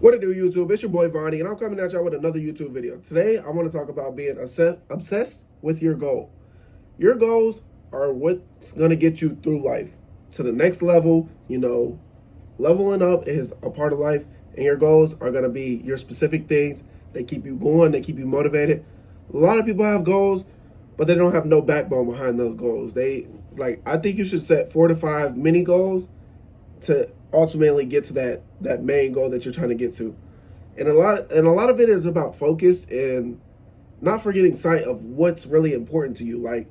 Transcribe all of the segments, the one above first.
What it do, YouTube? It's your boy Vonnie, and I'm coming at y'all with another YouTube video. Today, I want to talk about being obsessed with your goal. Your goals are what's going to get you through life to the next level. Leveling up is a part of life, and your goals are going to be your specific things. They keep you going, they keep you motivated. A lot of people have goals, but they don't have no backbone behind those goals. I think you should set 4 to 5 mini goals to ultimately get to that main goal that you're trying to get to. And a lot of it is about focus and not forgetting sight of what's really important to you. Like,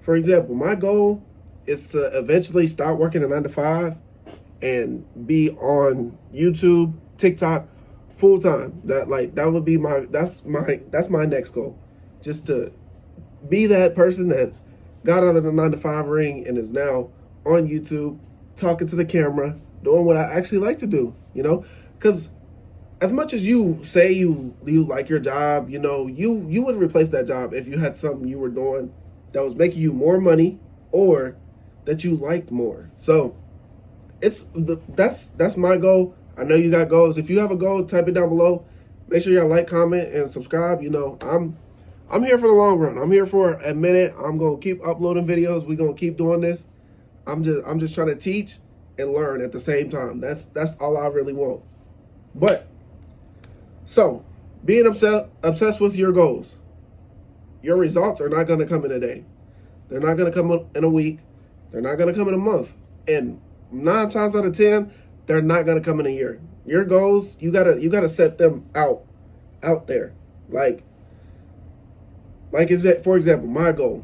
for example, my goal is to eventually stop working a 9 to 5 and be on YouTube, TikTok full time. That would be that's my next goal. Just to be that person that got out of the 9 to 5 ring and is now on YouTube, talking to the camera, doing what I actually like to do, because as much as you say you like your job, you would replace that job if you had something you were doing that was making you more money or that you liked more. So that's my goal. I know you got goals. If you have a goal, type it down below. Make sure y'all like, comment, and subscribe. I'm here for the long run. I'm here for a minute. I'm gonna keep uploading videos. We're gonna keep doing this. I'm just trying to teach and learn at the same time. That's all I really want. But so being obsessed with your goals, your results are not going to come in a day. They're not going to come in a week. They're not going to come in a month. And 9 times out of 10, they're not going to come in a year. Your goals, you gotta set them out there. Like is that, for example, my goal,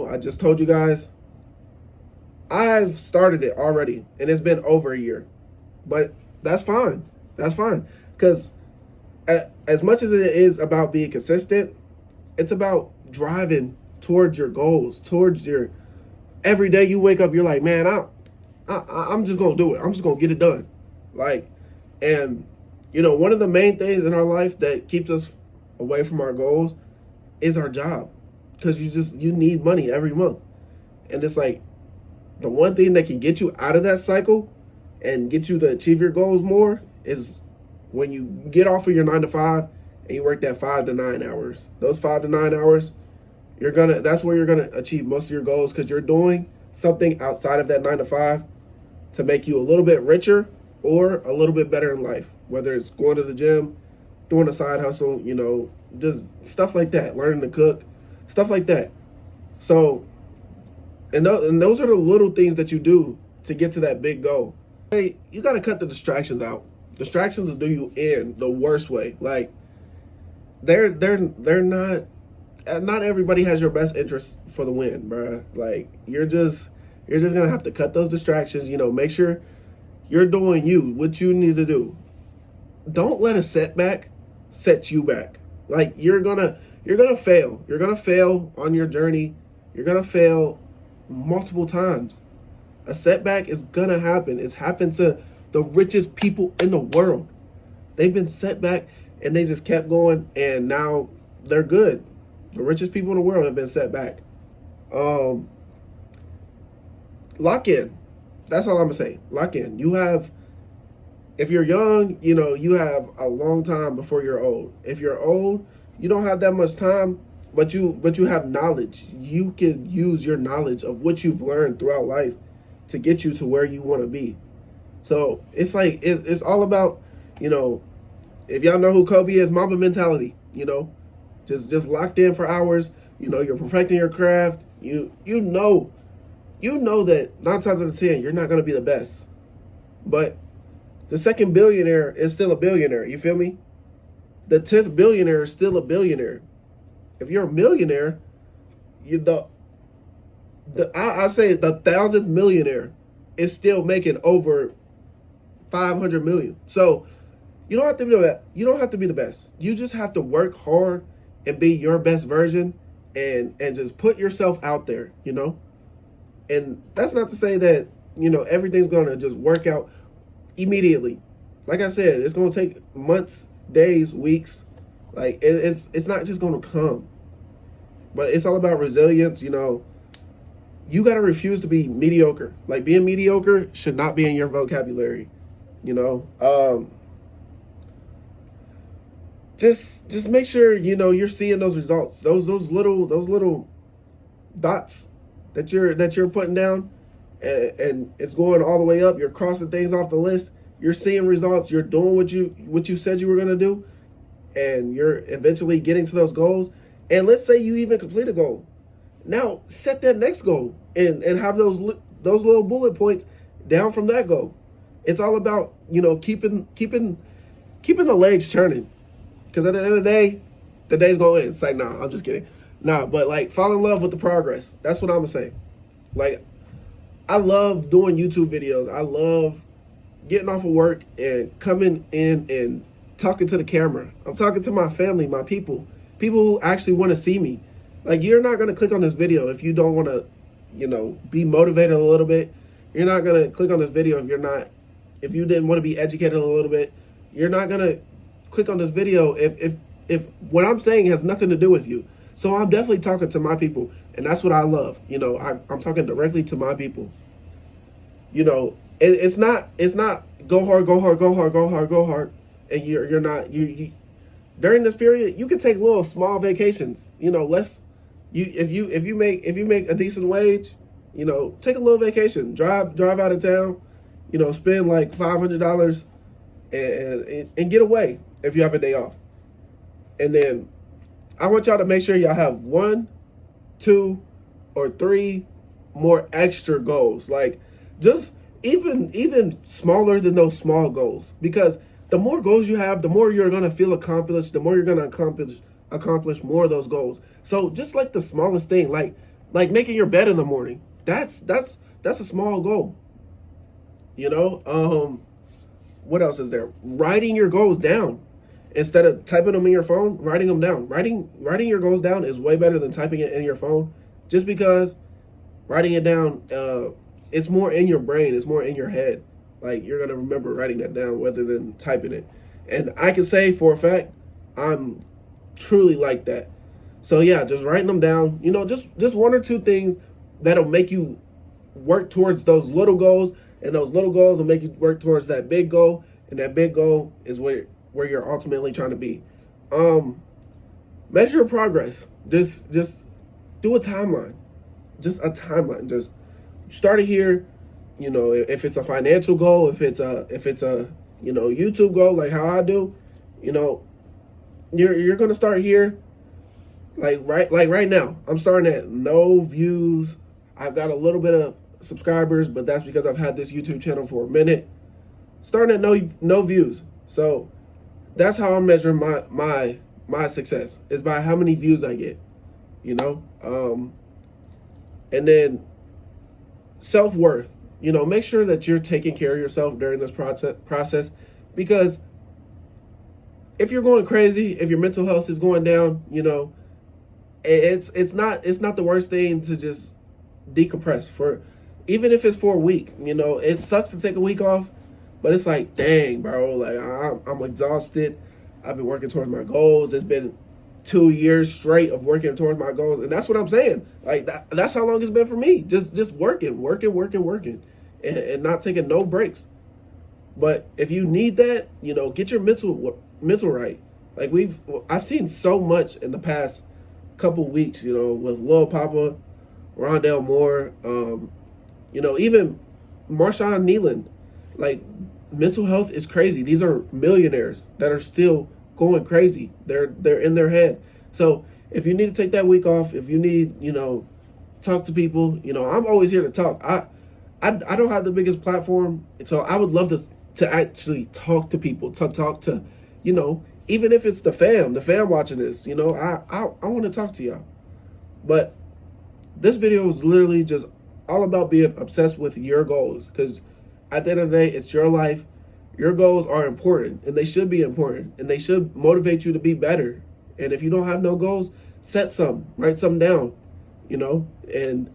I just told you guys, I've started it already, and it's been over a year. But that's fine. That's fine. Because as much as it is about being consistent, it's about driving towards your goals, towards your every day you wake up, you're like, man, I'm just going to do it. I'm just going to get it done. One of the main things in our life that keeps us away from our goals is our job. Because you need money every month. And it's like, the one thing that can get you out of that cycle and get you to achieve your goals more is when you get off of your 9 to 5 and you work that 5 to 9 hours. Those 5 to 9 hours, that's where you're gonna achieve most of your goals, because you're doing something outside of that 9 to 5 to make you a little bit richer or a little bit better in life. Whether it's going to the gym, doing a side hustle, just stuff like that, learning to cook, stuff like that. So. And those are the little things that you do to get to that big goal. Hey, you got to cut the distractions out. Distractions will do you in the worst way. Like, they're not everybody has your best interest for the win, bruh. Like, you're just gonna have to cut those distractions. Make sure you're doing what you need to do. Don't let a setback set you back. Like, you're gonna fail. You're gonna fail on your journey. You're gonna fail multiple times. A setback is gonna happen. It's happened to the richest people in the world. They've been set back and they just kept going, and now they're good. The richest people in the world have been set back. Lock in. That's all I'm gonna say. Lock in. If you're young, you have a long time before you're old. If you're old, you don't have that much time. But you have knowledge. You can use your knowledge of what you've learned throughout life to get you to where you want to be. So it's like it's all about, if y'all know who Kobe is, Mamba mentality. Just locked in for hours. You're perfecting your craft. You know that 9 times out of 10 you're not gonna be the best, but the second billionaire is still a billionaire. You feel me? The 10th billionaire is still a billionaire. If you're a millionaire, I say the 1,000th millionaire is still making over 500 million. So you don't have to be that. You don't have to be the best. You just have to work hard and be your best version, and just put yourself out there. And that's not to say that everything's gonna just work out immediately. Like I said, it's gonna take months, days, weeks. Like, it's not just going to come. But it's all about resilience. You got to refuse to be mediocre. Like, being mediocre should not be in your vocabulary. just make sure you're seeing those results, those little dots that you're putting down, and it's going all the way up. You're crossing things off the list. You're seeing results. You're doing what you said you were gonna do, and you're eventually getting to those goals. And let's say you even complete a goal. Now set that next goal and have those little bullet points down from that goal. It's all about keeping the legs churning, because at the end of the day's gonna end. It's like, nah, I'm just kidding. Nah, but like, fall in love with the progress. That's what I'm gonna say. Like, I love doing YouTube videos. I love getting off of work and coming in and talking to the camera. I'm talking to my family, my people who actually want to see me. Like, you're not gonna click on this video if you don't want to, be motivated a little bit. You're not gonna click on this video if you didn't want to be educated a little bit. You're not gonna click on this video if what I'm saying has nothing to do with you. So I'm definitely talking to my people, and that's what I love. I'm talking directly to my people. It's not go hard, go hard, go hard, go hard, go hard, and you're not you during this period. You can take little small vacations. If you make a decent wage, take a little vacation, drive out of town, spend like $500 and get away if you have a day off. And then I want y'all to make sure y'all have 1, 2, or 3 more extra goals. Like, just even smaller than those small goals. Because the more goals you have, the more you're gonna feel accomplished, the more you're gonna accomplish more of those goals. So just like the smallest thing, like making your bed in the morning. That's a small goal. What else is there? Writing your goals down. Instead of typing them in your phone, writing them down. Writing your goals down is way better than typing it in your phone, just because writing it down, it's more in your brain, it's more in your head. Like, you're gonna remember writing that down rather than typing it. And I can say for a fact, I'm truly like that. So yeah, just writing them down. Just 1 or 2 things that'll make you work towards those little goals, and those little goals will make you work towards that big goal, and that big goal is where you're ultimately trying to be. Measure your progress. Just do a timeline. Just a timeline. Just start it here. If it's a financial goal, if it's a YouTube goal, like how I do, you're gonna start here. Like right now, I'm starting at no views. I've got a little bit of subscribers, but that's because I've had this YouTube channel for a minute. Starting at no views. So that's how I'm measuring my success, is by how many views I get, and then self-worth. Make sure that you're taking care of yourself during this process, because if you're going crazy, if your mental health is going down, it's not the worst thing to just decompress for, even if it's for a week. It sucks to take a week off. But it's like, dang, bro, like I'm exhausted. I've been working towards my goals. It's been 2 years straight of working towards my goals. And that's what I'm saying. Like, that's how long it's been for me. Just working, and not taking no breaks. But if you need that, get your mental right. Like, I've seen so much in the past couple weeks, with Lil Papa, Rondell Moore, even Marshawn Neeland. Like, mental health is crazy. These are millionaires that are still going crazy. They're in their head. So if you need to take that week off, if you need, talk to people, I'm always here to talk. I don't have the biggest platform, so I would love to actually talk to people, to talk to, even if it's the fam watching this, I want to talk to y'all. But this video is literally just all about being obsessed with your goals, because at the end of the day, it's your life. Your goals are important, and they should be important, and they should motivate you to be better. And if you don't have no goals, set some, write some down, and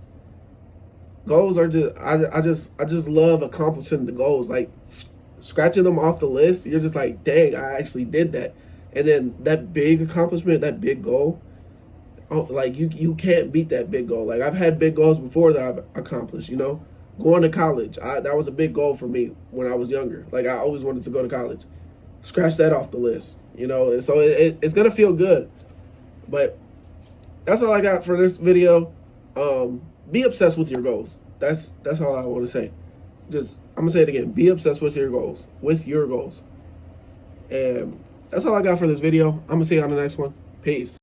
goals are just, I just love accomplishing the goals, like scratching them off the list. You're just like, dang, I actually did that. And then that big accomplishment, that big goal, like you can't beat that big goal. Like, I've had big goals before that I've accomplished, going to college. That was a big goal for me when I was younger. Like, I always wanted to go to college. scratch that off the list. You know, and so it's gonna feel good. But that's all I got for this video. Be obsessed with your goals. That's all I want to say. Just I'm gonna say it again. Be obsessed with your goals. With your goals. And that's all I got for this video. I'm gonna see you on the next one. Peace.